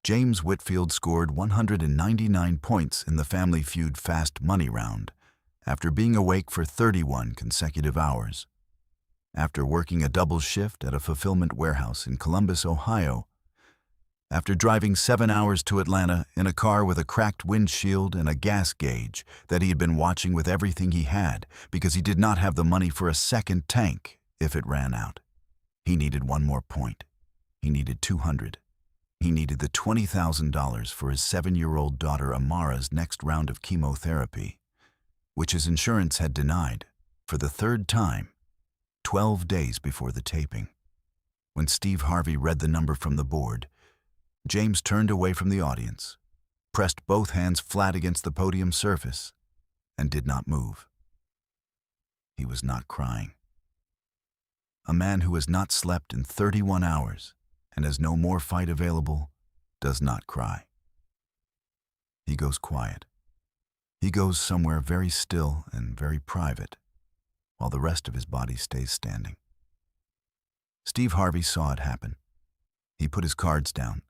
James Whitfield scored 199 points in the Family Feud Fast Money round after being awake for 31 consecutive hours. After working a double shift at a fulfillment warehouse in Columbus, Ohio, after driving 7 hours to Atlanta in a car with a cracked windshield and a gas gauge that he had been watching with everything he had because he did not have the money for a second tank if it ran out. He needed one more point. He needed 200. He needed the $20,000 for his 7-year-old daughter Amara's next round of chemotherapy, which his insurance had denied for the third time, 12 days before the taping. When Steve Harvey read the number from the board, James turned away from the audience, pressed both hands flat against the podium surface, and did not move. He was not crying. A man who has not slept in 31 hours and has no more fight available does not cry. He goes quiet. He goes somewhere very still and very private, while the rest of his body stays standing. Steve Harvey saw it happen. He put his cards down.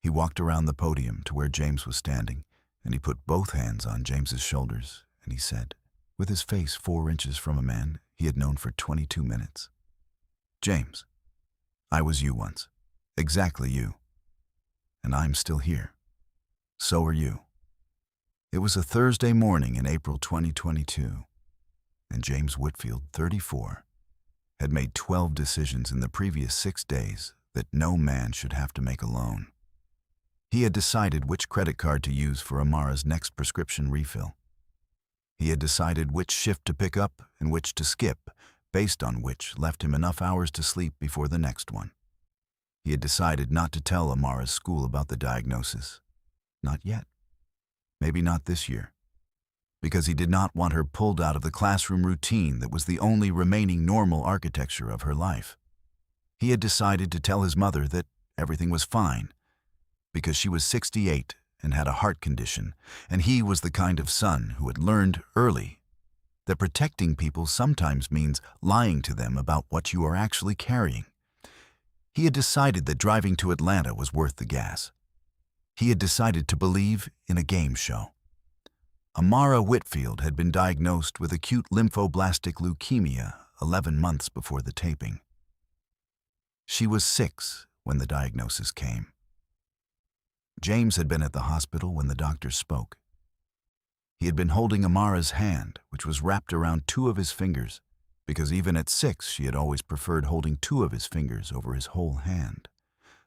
He walked around the podium to where James was standing, and he put both hands on James's shoulders, and he said, with his face 4 inches from a man he had known for 22 minutes, "James, I was you once, exactly you, and I'm still here. So are you." It was a Thursday morning in April 2022, and James Whitfield, 34, had made 12 decisions in the previous 6 days that no man should have to make alone. He had decided which credit card to use for Amara's next prescription refill. He had decided which shift to pick up and which to skip, based on which left him enough hours to sleep before the next one. He had decided not to tell Amara's school about the diagnosis. Not yet. Maybe not this year. Because he did not want her pulled out of the classroom routine that was the only remaining normal architecture of her life. He had decided to tell his mother that everything was fine, because she was 68 and had a heart condition, and he was the kind of son who had learned early that protecting people sometimes means lying to them about what you are actually carrying. He had decided that driving to Atlanta was worth the gas. He had decided to believe in a game show. Amara Whitfield had been diagnosed with acute lymphoblastic leukemia 11 months before the taping. She was 6 when the diagnosis came. James had been at the hospital when the doctor spoke. He had been holding Amara's hand, which was wrapped around 2 of his fingers, because even at 6 she had always preferred holding 2 of his fingers over his whole hand.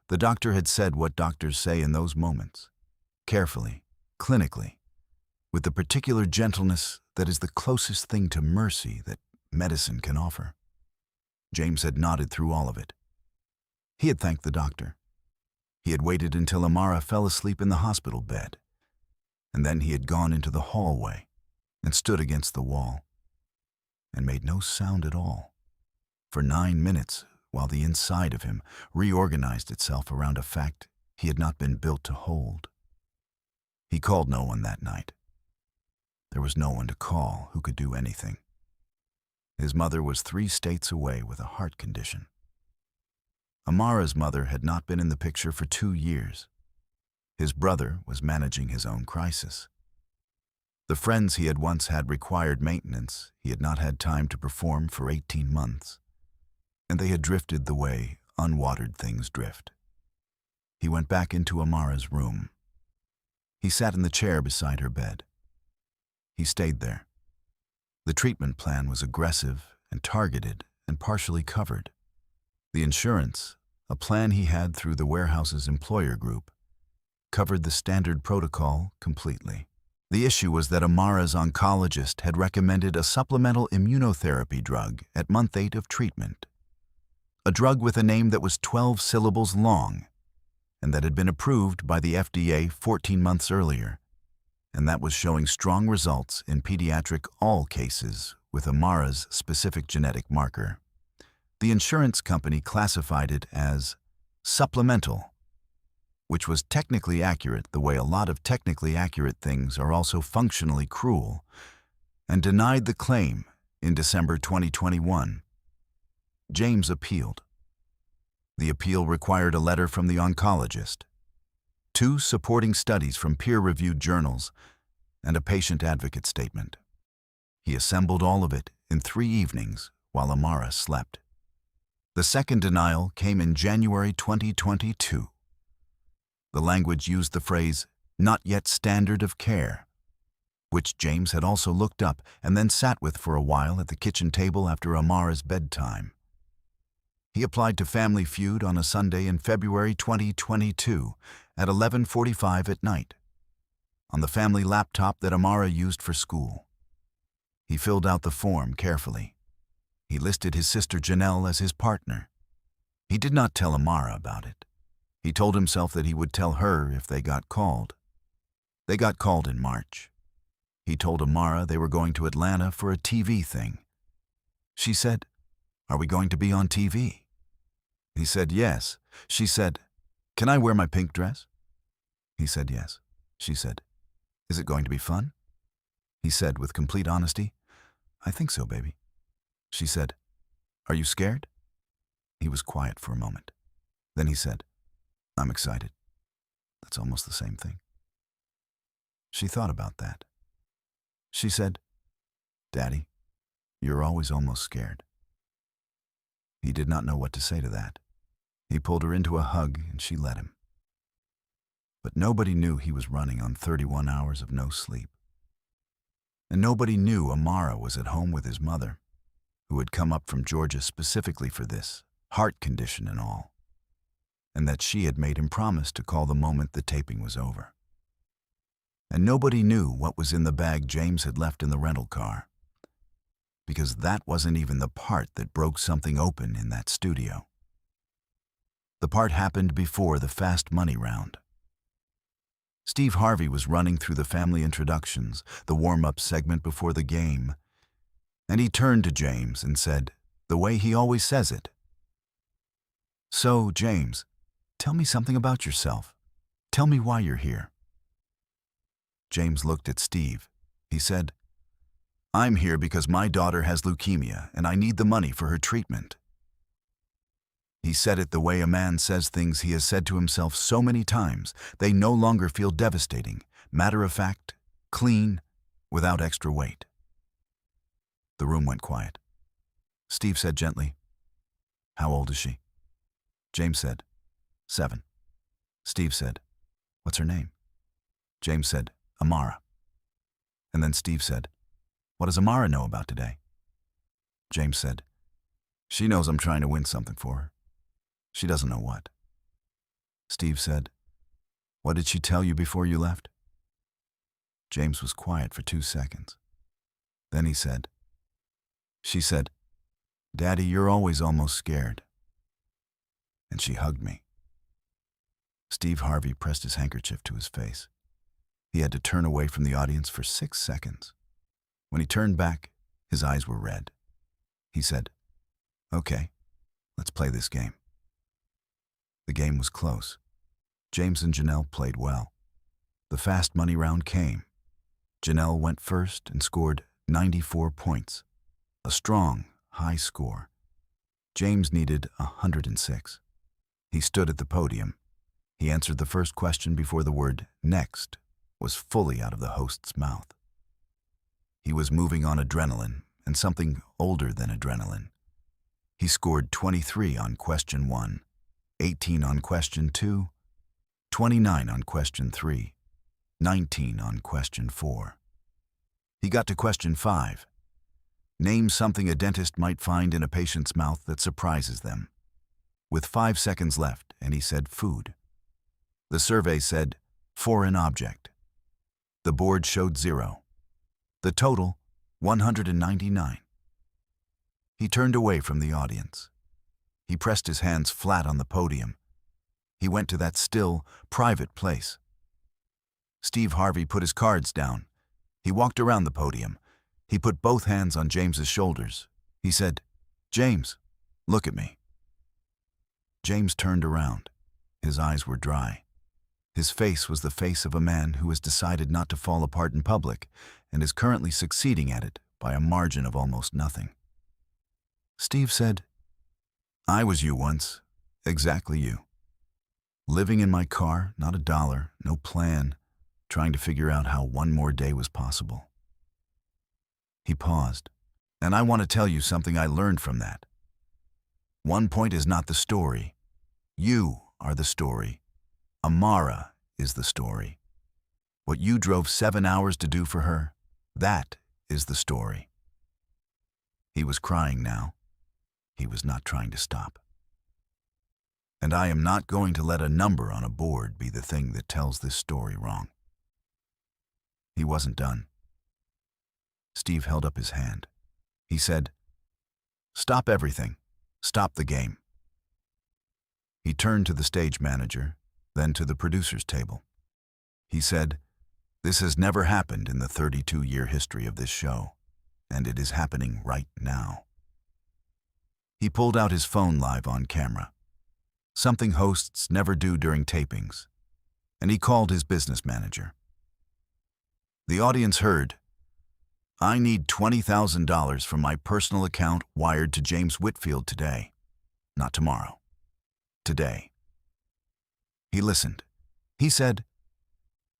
The doctor had said what doctors say in those moments, carefully, clinically, with the particular gentleness that is the closest thing to mercy that medicine can offer. James had nodded through all of it. He had thanked the doctor. He had waited until Amara fell asleep in the hospital bed, and then he had gone into the hallway and stood against the wall and made no sound at all for 9 minutes while the inside of him reorganized itself around a fact he had not been built to hold. He called no one that night. There was no one to call who could do anything. His mother was 3 states away with a heart condition. Amara's mother had not been in the picture for 2 years. His brother was managing his own crisis. The friends he had once had required maintenance he had not had time to perform for 18 months, and they had drifted the way unwatered things drift. He went back into Amara's room. He sat in the chair beside her bed. He stayed there. The treatment plan was aggressive and targeted and partially covered. The insurance, a plan he had through the warehouse's employer group, covered the standard protocol completely. The issue was that Amara's oncologist had recommended a supplemental immunotherapy drug at month 8 of treatment, a drug with a name that was 12 syllables long and that had been approved by the FDA 14 months earlier, and that was showing strong results in pediatric all cases with Amara's specific genetic marker. The insurance company classified it as supplemental, which was technically accurate the way a lot of technically accurate things are also functionally cruel, and denied the claim in December 2021. James appealed. The appeal required a letter from the oncologist. 2 supporting studies from peer-reviewed journals, and a patient advocate statement. He assembled all of it in 3 evenings while Amara slept. The second denial came in January 2022. The language used the phrase, "not yet standard of care," which James had also looked up and then sat with for a while at the kitchen table after Amara's bedtime. He applied to Family Feud on a Sunday in February 2022 at 11:45 at night, on the family laptop that Amara used for school. He filled out the form carefully. He listed his sister Janelle as his partner. He did not tell Amara about it. He told himself that he would tell her if they got called. They got called in March. He told Amara they were going to Atlanta for a TV thing. She said, "Are we going to be on TV?" He said yes. She said, "Can I wear my pink dress?" He said yes. She said, "Is it going to be fun?" He said with complete honesty, "I think so, baby." She said, "Are you scared?" He was quiet for a moment. Then he said, "I'm excited." That's almost the same thing. She thought about that. She said, "Daddy, you're always almost scared." He did not know what to say to that. He pulled her into a hug and she let him. But nobody knew he was running on 31 hours of no sleep. And nobody knew Amara was at home with his mother, who had come up from Georgia specifically for this, heart condition and all, and that she had made him promise to call the moment the taping was over. And nobody knew what was in the bag James had left in the rental car, because that wasn't even the part that broke something open in that studio. The part happened before the fast money round. Steve Harvey was running through the family introductions, the warm-up segment before the game, and he turned to James and said, the way he always says it, "So, James, tell me something about yourself. Tell me why you're here." James looked at Steve. He said, "I'm here because my daughter has leukemia and I need the money for her treatment." He said it the way a man says things he has said to himself so many times, they no longer feel devastating, matter-of-fact, clean, without extra weight. The room went quiet. Steve said gently, "How old is she?" James said, 7. Steve said, "What's her name?" James said, "Amara." And then Steve said, "What does Amara know about today?" James said, "She knows I'm trying to win something for her. She doesn't know what." Steve said, "What did she tell you before you left?" James was quiet for 2 seconds. Then he said, "She said, 'Daddy, you're always almost scared.' And she hugged me." Steve Harvey pressed his handkerchief to his face. He had to turn away from the audience for 6 seconds. When he turned back, his eyes were red. He said, "Okay, let's play this game." The game was close. James and Janelle played well. The fast money round came. Janelle went first and scored 94 points, a strong, high score. James needed 106. He stood at the podium. He answered the first question before the word "next" was fully out of the host's mouth. He was moving on adrenaline and something older than adrenaline. He scored 23 on question 1, 18 on question 2, 29 on question 3, 19 on question 4. He got to question 5. Name something a dentist might find in a patient's mouth that surprises them. With 5 seconds left, and he said food. The survey said foreign object. The board showed 0. The total, 199. He turned away from the audience. He pressed his hands flat on the podium. He went to that still, private place. Steve Harvey put his cards down. He walked around the podium. He put both hands on James's shoulders. He said, "James, look at me." James turned around. His eyes were dry. His face was the face of a man who has decided not to fall apart in public and is currently succeeding at it by a margin of almost nothing. Steve said, "I was you once, exactly you." Living in my car, not a dollar, no plan, trying to figure out how one more day was possible. He paused. And I want to tell you something I learned from that. One point is not the story. You are the story. Amara is the story. What you drove 7 hours to do for her, that is the story. He was crying now. He was not trying to stop. And I am not going to let a number on a board be the thing that tells this story wrong. He wasn't done. Steve held up his hand. He said, "Stop everything. Stop the game." He turned to the stage manager, then to the producer's table. He said, "This has never happened in the 32-year history of this show, and it is happening right now." He pulled out his phone live on camera, something hosts never do during tapings, and he called his business manager. The audience heard, "I need $20,000 from my personal account wired to James Whitfield today, not tomorrow. Today." He listened. He said,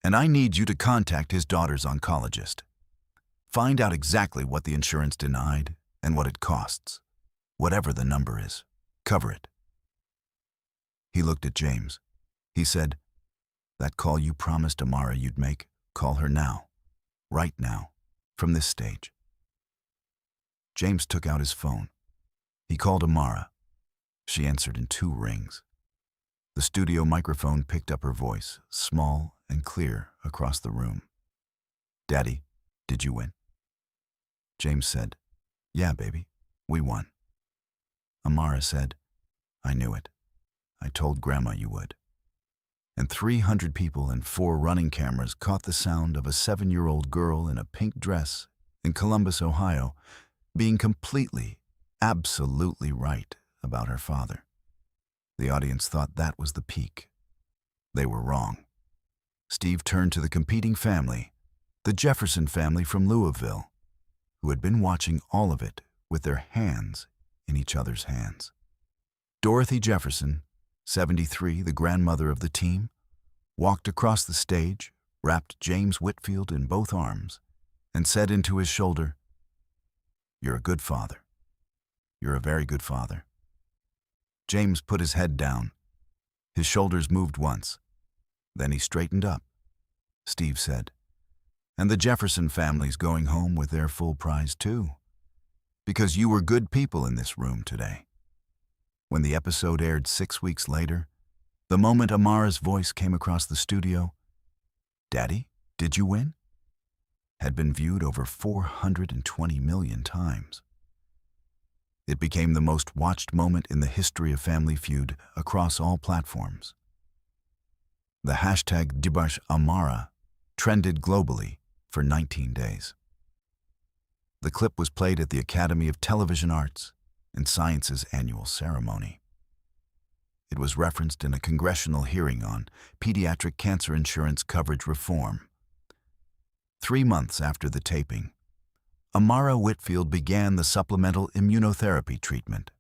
"And I need you to contact his daughter's oncologist. Find out exactly what the insurance denied and what it costs. Whatever the number is, cover it." He looked at James. He said, "That call you promised Amara you'd make, call her now, right now, from this stage." James took out his phone. He called Amara. She answered in 2 rings. The studio microphone picked up her voice, small and clear, across the room. "Daddy, did you win?" James said, "Yeah, baby, we won." Amara said, "I knew it. I told Grandma you would." And 300 people and 4 running cameras caught the sound of a 7-year-old girl in a pink dress in Columbus, Ohio, being completely, absolutely right about her father. The audience thought that was the peak. They were wrong. Steve turned to the competing family, the Jefferson family from Louisville, who had been watching all of it with their hands in each other's hands. Dorothy Jefferson, 73, the grandmother of the team, walked across the stage, wrapped James Whitfield in both arms, and said into his shoulder, "You're a good father. You're a very good father." James put his head down. His shoulders moved once. Then he straightened up. Steve said, "And the Jefferson family's going home with their full prize too, because you were good people in this room today." When the episode aired 6 weeks later, the moment Amara's voice came across the studio, "Daddy, did you win?" had been viewed over 420 million times. It became the most watched moment in the history of Family Feud across all platforms. The hashtag #DibarshAmara trended globally for 19 days. The clip was played at the Academy of Television Arts and Sciences annual ceremony. It was referenced in a congressional hearing on pediatric cancer insurance coverage reform. 3 months after the taping, Amara Whitfield began the supplemental immunotherapy treatment.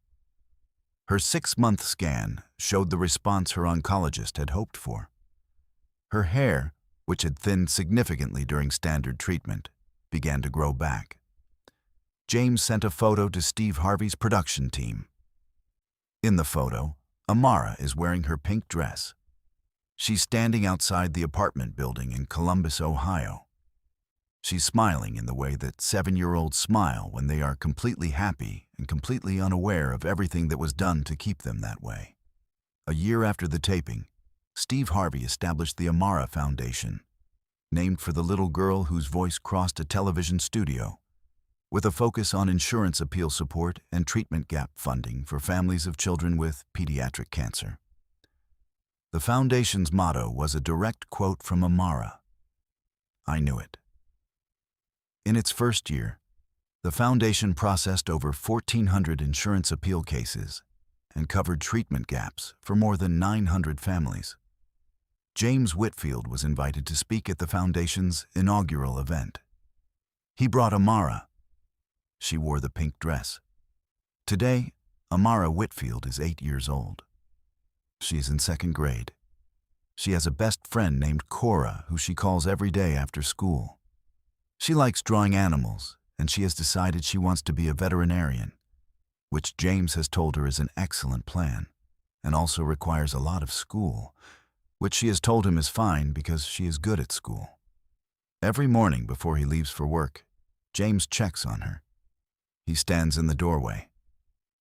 Her 6-month scan showed the response her oncologist had hoped for. Her hair, which had thinned significantly during standard treatment, began to grow back. James sent a photo to Steve Harvey's production team. In the photo, Amara is wearing her pink dress. She's standing outside the apartment building in Columbus, Ohio. She's smiling in the way that 7-year-olds smile when they are completely happy and completely unaware of everything that was done to keep them that way. A year after the taping, Steve Harvey established the Amara Foundation, named for the little girl whose voice crossed a television studio, with a focus on insurance appeal support and treatment gap funding for families of children with pediatric cancer. The foundation's motto was a direct quote from Amara, "I knew it." In its first year, the foundation processed over 1,400 insurance appeal cases and covered treatment gaps for more than 900 families. James Whitfield was invited to speak at the foundation's inaugural event. He brought Amara. She wore the pink dress. Today, Amara Whitfield is 8 years old. She is in 2nd grade She has a best friend named Cora who she calls every day after school. She likes drawing animals, and she has decided she wants to be a veterinarian, which James has told her is an excellent plan, and also requires a lot of school, which she has told him is fine because she is good at school. Every morning before he leaves for work, James checks on her. He stands in the doorway.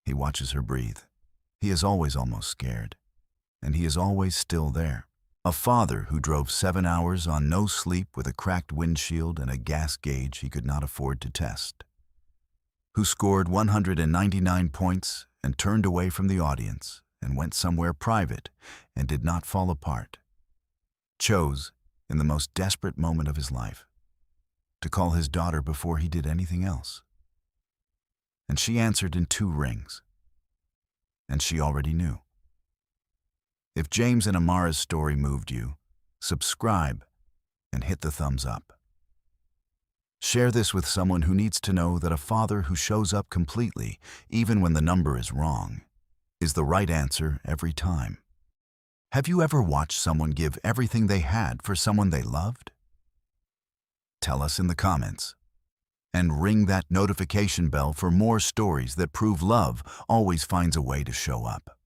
He watches her breathe. He is always almost scared, and he is always still there. A father who drove 7 hours on no sleep with a cracked windshield and a gas gauge he could not afford to test. Who scored 199 points and turned away from the audience and went somewhere private and did not fall apart. Chose, in the most desperate moment of his life, to call his daughter before he did anything else. And she answered in 2 rings. And she already knew. If James and Amara's story moved you, subscribe and hit the thumbs up. Share this with someone who needs to know that a father who shows up completely, even when the number is wrong, is the right answer every time. Have you ever watched someone give everything they had for someone they loved? Tell us in the comments. And ring that notification bell for more stories that prove love always finds a way to show up.